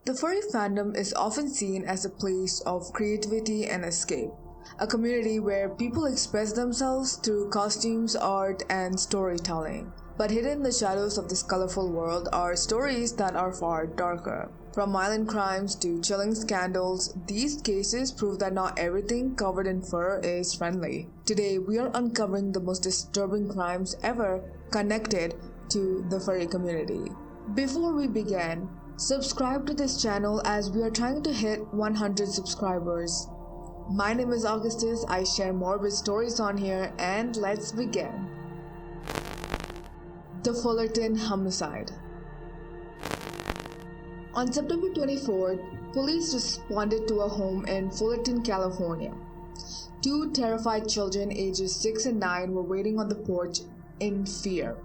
The furry fandom is often seen as a place of creativity and escape, a community where people express themselves through costumes, art, and storytelling. But hidden in the shadows of this colorful world are stories that are far darker. From violent crimes to chilling scandals, these cases prove that not everything covered in fur is friendly. Today, we are uncovering the most disturbing crimes ever connected to the furry community. Before we begin, subscribe to this channel as we are trying to hit 100 subscribers. My name is Augustus, I share morbid stories on here, and let's begin. The Fullerton homicide. On September 24th, police responded to a home in Fullerton, California. Two terrified children ages 6 and 9 were waiting on the porch in fear.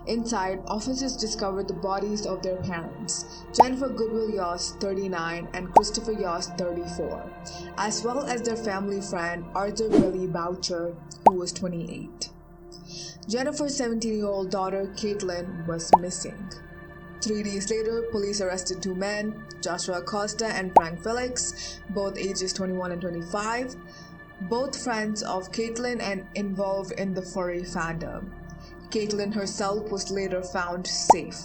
Inside, officers discovered the bodies of their parents, Jennifer Goodwill Yost, 39, and Christopher Yost, 34, as well as their family friend Arthur Billy Boucher, who was 28. Jennifer's 17-year-old daughter, Caitlin, was missing. 3 days later, police arrested two men, Joshua Acosta and Frank Felix, both ages 21 and 25, both friends of Caitlin and involved in the furry fandom. Caitlin herself was later found safe.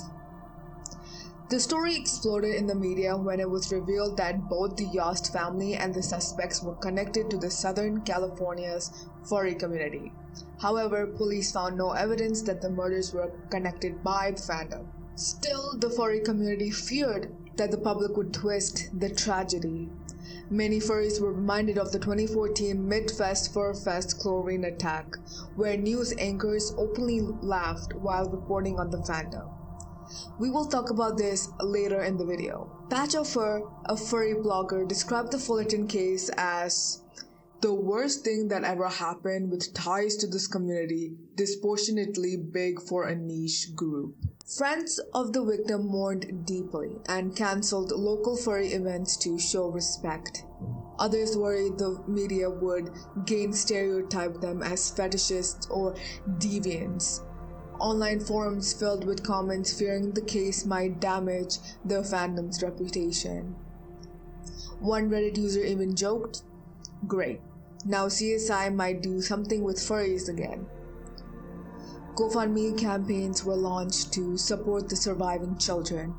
The story exploded in the media when it was revealed that both the Yost family and the suspects were connected to the Southern California's furry community. However, police found no evidence that the murders were connected by the fandom. Still, the furry community feared that the public would twist the tragedy. Many furries were reminded of the 2014 Midwest FurFest chlorine attack, where news anchors openly laughed while reporting on the fandom. We will talk about this later in the video. Patch of Fur, a furry blogger, described the Fullerton case as the worst thing that ever happened with ties to this community, disproportionately big for a niche group. Friends of the victim mourned deeply and cancelled local furry events to show respect. Others worried the media would again stereotype them as fetishists or deviants. Online forums filled with comments fearing the case might damage the fandom's reputation. One Reddit user even joked, "Great, now CSI might do something with furries again." GoFundMe campaigns were launched to support the surviving children.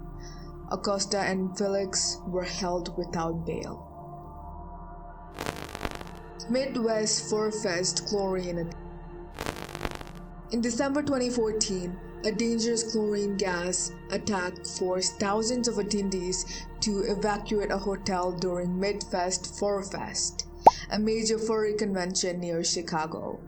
Acosta and Felix were held without bail. Midwest FurFest chlorine attack. In December 2014, a dangerous chlorine gas attack forced thousands of attendees to evacuate a hotel during Midwest FurFest, a major furry convention near Chicago.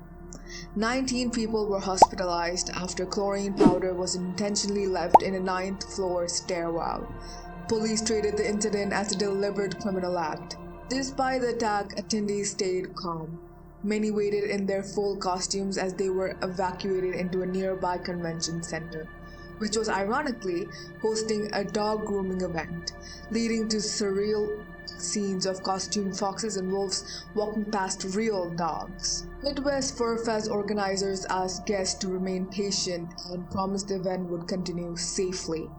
19 people were hospitalized after chlorine powder was intentionally left in a 9th floor stairwell. Police treated the incident as a deliberate criminal act. Despite the attack, attendees stayed calm. Many waited in their full costumes as they were evacuated into a nearby convention center, which was ironically hosting a dog grooming event, leading to surreal scenes of costumed foxes and wolves walking past real dogs. Midwest FurFest organizers asked guests to remain patient and promised the event would continue safely.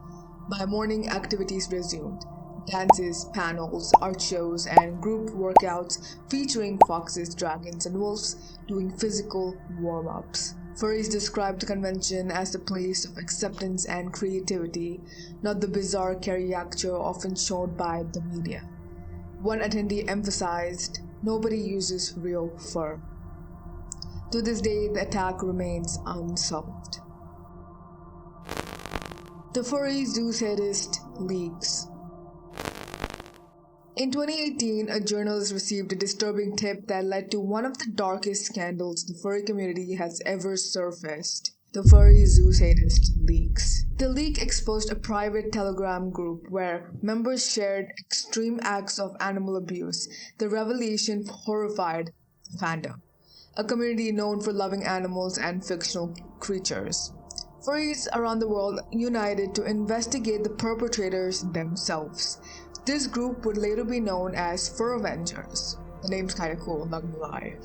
By morning, activities resumed. Dances, panels, art shows, and group workouts featuring foxes, dragons, and wolves doing physical warm-ups. Furries described the convention as a place of acceptance and creativity, not the bizarre caricature often shown by the media. One attendee emphasized, "Nobody uses real fur." To this day, the attack remains unsolved. The Furry Zoosadist leaks. In 2018, a journalist received a disturbing tip that led to one of the darkest scandals the furry community has ever surfaced: the Furry Zoosadist leaks. The leak exposed a private Telegram group where members shared extreme acts of animal abuse. The revelation horrified the fandom, a community known for loving animals and fictional creatures. Furries around the world united to investigate the perpetrators themselves. This group would later be known as Furvengers. The name's kinda cool, not gonna lie.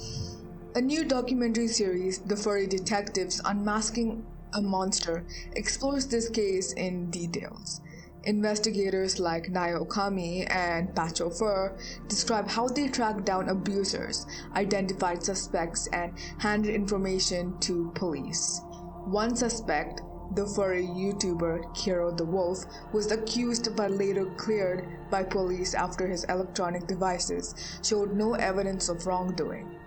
A new documentary series, The Furry Detectives Unmasking a Monster, explores this case in details. Investigators like Naokami and Vancoufur describe how they tracked down abusers, identified suspects, and handed information to police. One suspect, the furry YouTuber Kiro the Wolf, was accused but later cleared by police after his electronic devices showed no evidence of wrongdoing.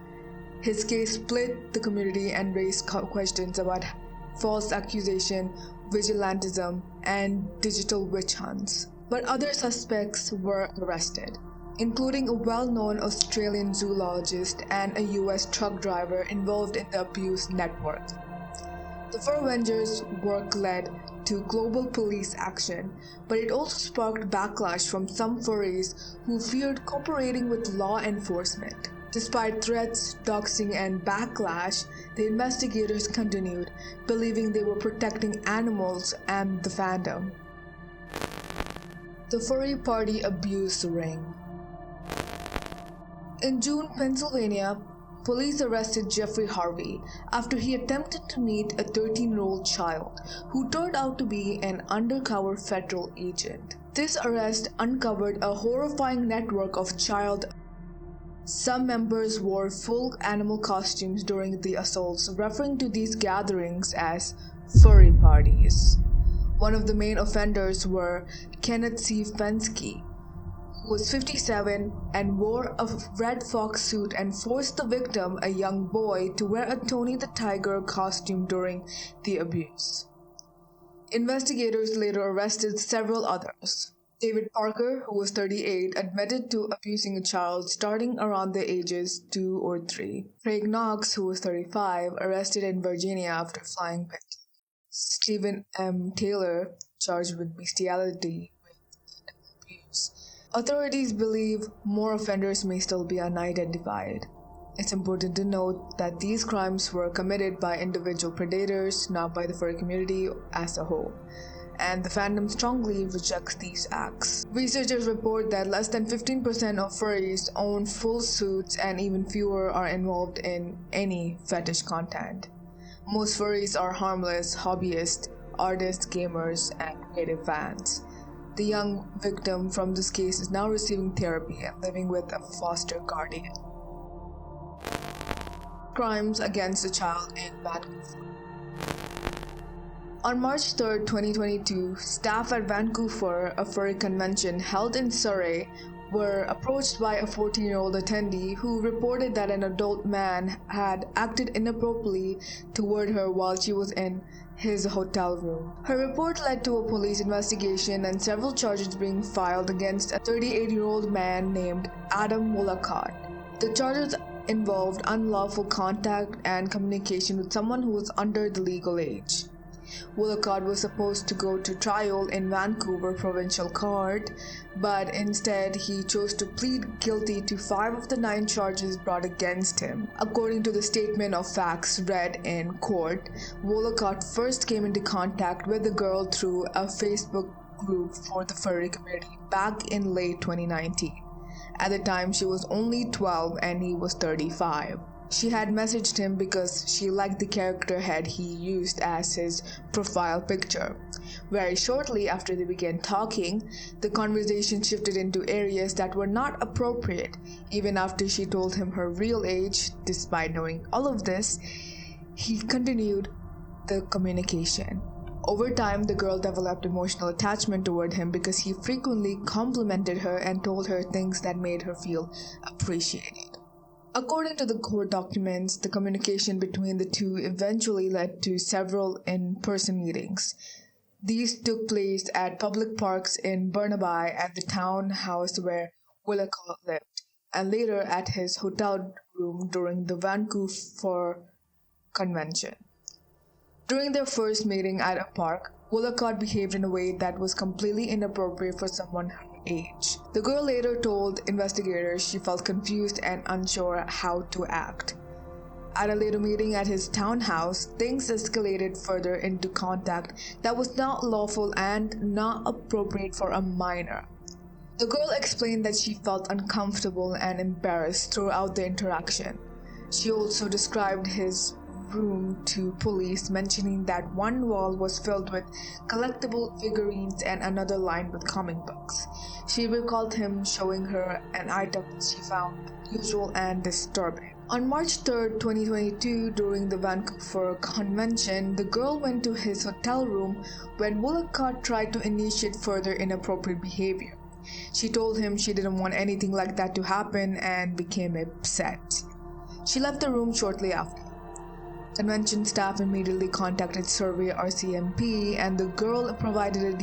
His case split the community and raised questions about false accusation, vigilantism, and digital witch hunts. But other suspects were arrested, including a well-known Australian zoologist and a US truck driver involved in the abuse network. The Furvengers' work led to global police action, but it also sparked backlash from some furries who feared cooperating with law enforcement. Despite threats, doxing, and backlash, the investigators continued, believing they were protecting animals and the fandom. The furry party abuse ring. In June, Pennsylvania, police arrested Jeffrey Harvey after he attempted to meet a 13-year-old child who turned out to be an undercover federal agent. This arrest uncovered a horrifying network of child abuse. Some members wore full animal costumes during the assaults, referring to these gatherings as furry parties. One of the main offenders were Kenneth C. Fensky, who was 57 and wore a red fox suit and forced the victim, a young boy, to wear a Tony the Tiger costume during the abuse. Investigators later arrested several others. David Parker, who was 38, admitted to abusing a child starting around the ages 2 or 3. Craig Knox, who was 35, arrested in Virginia after flying pit. Stephen M. Taylor, charged with bestiality and abuse. Authorities believe more offenders may still be unidentified. It's important to note that these crimes were committed by individual predators, not by the furry community as a whole, and the fandom strongly rejects these acts. Researchers report that less than 15% of furries own full suits and even fewer are involved in any fetish content. Most furries are harmless hobbyists, artists, gamers, and creative fans. The young victim from this case is now receiving therapy and living with a foster guardian. Crimes against a child in Vancoufur. On March 3, 2022, staff at Vancoufur, a furry convention held in Surrey, were approached by a 14-year-old attendee who reported that an adult man had acted inappropriately toward her while she was in his hotel room. Her report led to a police investigation and several charges being filed against a 38-year-old man named Adam Wolacott. The charges involved unlawful contact and communication with someone who was under the legal age. Wolacott was supposed to go to trial in Vancouver Provincial Court, but instead he chose to plead guilty to 5 of the 9 charges brought against him. According to the statement of facts read in court, Wolacott first came into contact with the girl through a Facebook group for the furry community back in late 2019. At the time, she was only 12 and he was 35. She had messaged him because she liked the character head he used as his profile picture. Very shortly after they began talking, the conversation shifted into areas that were not appropriate. Even after she told him her real age, despite knowing all of this, he continued the communication. Over time, the girl developed emotional attachment toward him because he frequently complimented her and told her things that made her feel appreciated. According to the court documents, the communication between the two eventually led to several in-person meetings. These took place at public parks in Burnaby, at the townhouse where Wolacott lived, and later at his hotel room during the Vancoufur convention. During their first meeting at a park, Wolacott behaved in a way that was completely inappropriate for someone her age. The girl later told investigators she felt confused and unsure how to act. At a later meeting at his townhouse, things escalated further into contact that was not lawful and not appropriate for a minor. The girl explained that she felt uncomfortable and embarrassed throughout the interaction. She also described his room to police, mentioning that one wall was filled with collectible figurines and another lined with comic books. She recalled him showing her an item she found unusual and disturbing. On March 3, 2022, during the Vancoufur convention, the girl went to his hotel room when Woolacott tried to initiate further inappropriate behavior. She told him she didn't want anything like that to happen and became upset. She left the room shortly after. Convention staff immediately contacted Survey RCMP, and the girl provided a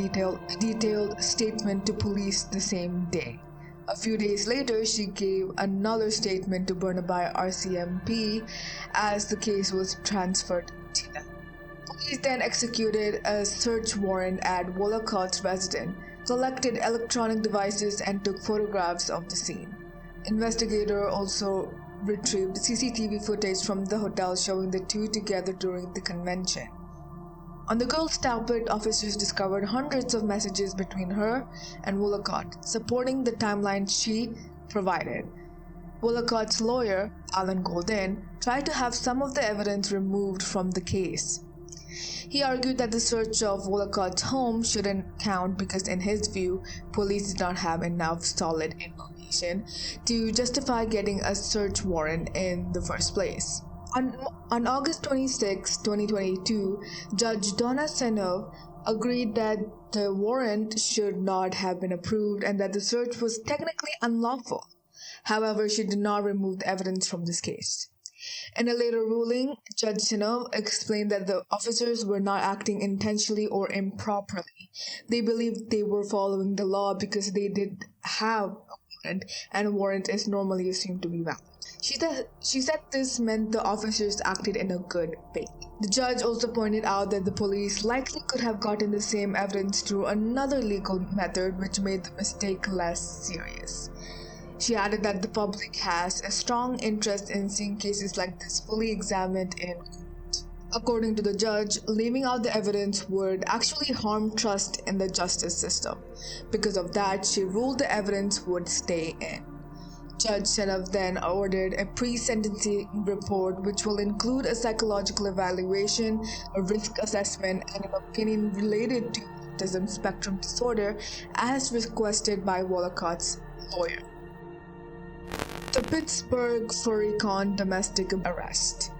detailed statement to police the same day. A few days later, she gave another statement to Burnaby RCMP as the case was transferred to them. Police then executed a search warrant at Woolacott's residence, collected electronic devices, and took photographs of the scene. Investigators also retrieved CCTV footage from the hotel showing the two together during the convention. On the girl's tablet, officers discovered hundreds of messages between her and Woolacott, supporting the timeline she provided. Woolacott's lawyer, Alan Golden, tried to have some of the evidence removed from the case. He argued that the search of Woolacott's home shouldn't count because, in his view, police did not have enough solid information to justify getting a search warrant in the first place. On August 26, 2022, Judge Donna Senov agreed that the warrant should not have been approved and that the search was technically unlawful. However, she did not remove the evidence from this case. In a later ruling, Judge Senov explained that the officers were not acting intentionally or improperly. They believed they were following the law because they did have a warrant, and a warrant is normally assumed to be valid. She said this meant the officers acted in a good faith. The judge also pointed out that the police likely could have gotten the same evidence through another legal method, which made the mistake less serious. She added that the public has a strong interest in seeing cases like this fully examined in court. According to the judge, leaving out the evidence would actually harm trust in the justice system. Because of that, she ruled the evidence would stay in. Judge Senov then ordered a pre-sentencing report which will include a psychological evaluation, a risk assessment, and an opinion related to autism spectrum disorder as requested by Woolacott's lawyer. The Pittsburgh FurryCon domestic arrest.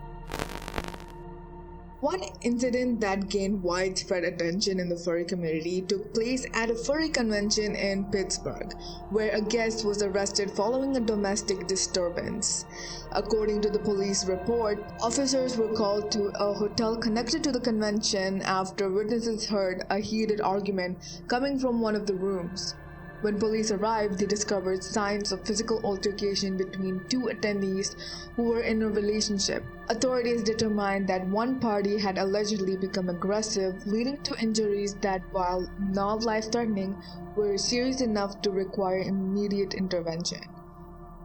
One incident that gained widespread attention in the furry community took place at a furry convention in Pittsburgh, where a guest was arrested following a domestic disturbance. According to the police report, officers were called to a hotel connected to the convention after witnesses heard a heated argument coming from one of the rooms. When police arrived, they discovered signs of physical altercation between two attendees who were in a relationship. Authorities determined that one party had allegedly become aggressive, leading to injuries that, while not life-threatening, were serious enough to require immediate intervention.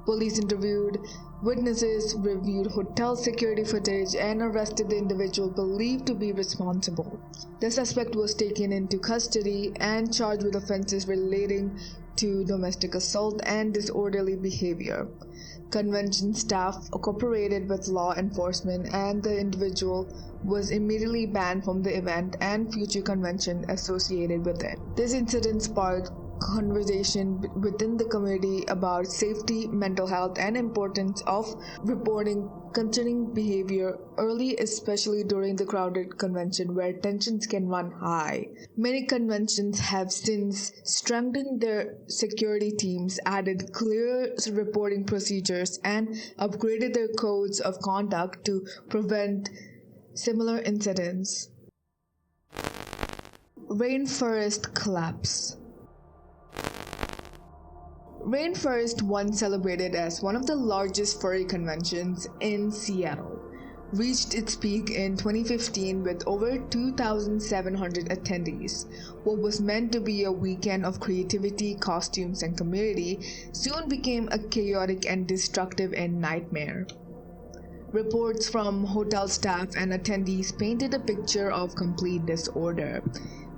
Police interviewed witnesses, reviewed hotel security footage, and arrested the individual believed to be responsible. The suspect was taken into custody and charged with offenses relating to domestic assault and disorderly behavior. Convention staff cooperated with law enforcement, and the individual was immediately banned from the event and future convention associated with it. This incident sparked conversation within the community about safety, mental health, and importance of reporting concerning behavior early, especially during the crowded convention where tensions can run high. Many conventions have since strengthened their security teams, added clear reporting procedures, and upgraded their codes of conduct to prevent similar incidents. Rainfurrest collapse. Rainfurrest, once celebrated as one of the largest furry conventions in Seattle, reached its peak in 2015 with over 2,700 attendees. What was meant to be a weekend of creativity, costumes, and community soon became a chaotic and destructive nightmare. Reports from hotel staff and attendees painted a picture of complete disorder.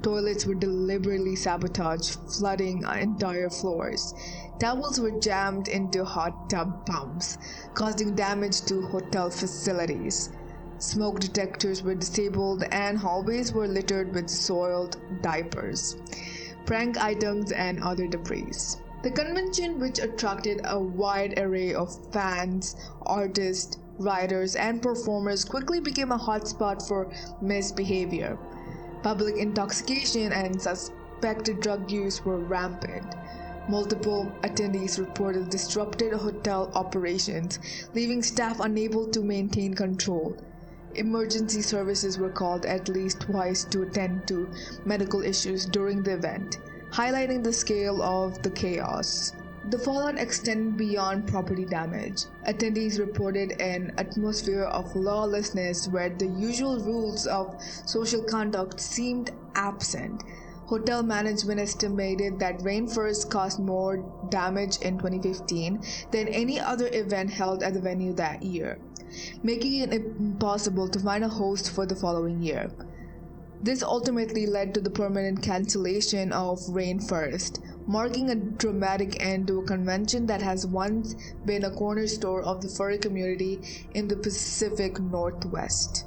Toilets were deliberately sabotaged, flooding entire floors. Towels were jammed into hot tub pumps, causing damage to hotel facilities. smoke detectors were disabled, and hallways were littered with soiled diapers, prank items, and other debris. The convention, which attracted a wide array of fans, artists, writers, and performers, quickly became a hotspot for misbehavior. Public intoxication and suspected drug use were rampant. Multiple attendees reported disrupted hotel operations, leaving staff unable to maintain control. Emergency services were called at least twice to attend to medical issues during the event, highlighting the scale of the chaos. The fallout extended beyond property damage. Attendees reported an atmosphere of lawlessness where the usual rules of social conduct seemed absent. Hotel management estimated that Rainfurrest caused more damage in 2015 than any other event held at the venue that year, making it impossible to find a host for the following year. This ultimately led to the permanent cancellation of Rainfurrest, marking a dramatic end to a convention that has once been a cornerstone of the furry community in the Pacific Northwest.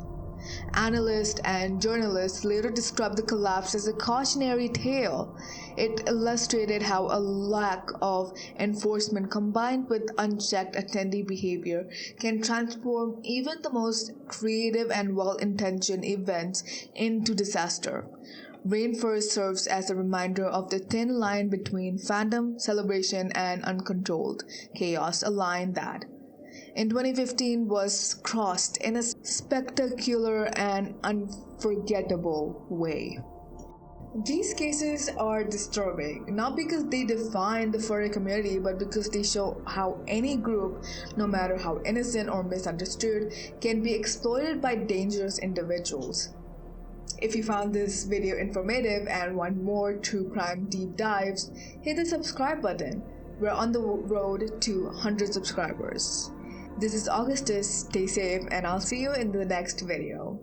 Analysts and journalists later described the collapse as a cautionary tale. It illustrated how a lack of enforcement combined with unchecked attendee behavior can transform even the most creative and well-intentioned events into disaster. Rainfurrest serves as a reminder of the thin line between fandom, celebration, and uncontrolled chaos, a line that in 2015 was crossed in a spectacular and unforgettable way. These cases are disturbing, not because they define the furry community, but because they show how any group, no matter how innocent or misunderstood, can be exploited by dangerous individuals. If you found this video informative and want more true crime deep dives, hit the subscribe button. We're on the road to 100 subscribers. This is Augustus, stay safe, and I'll see you in the next video.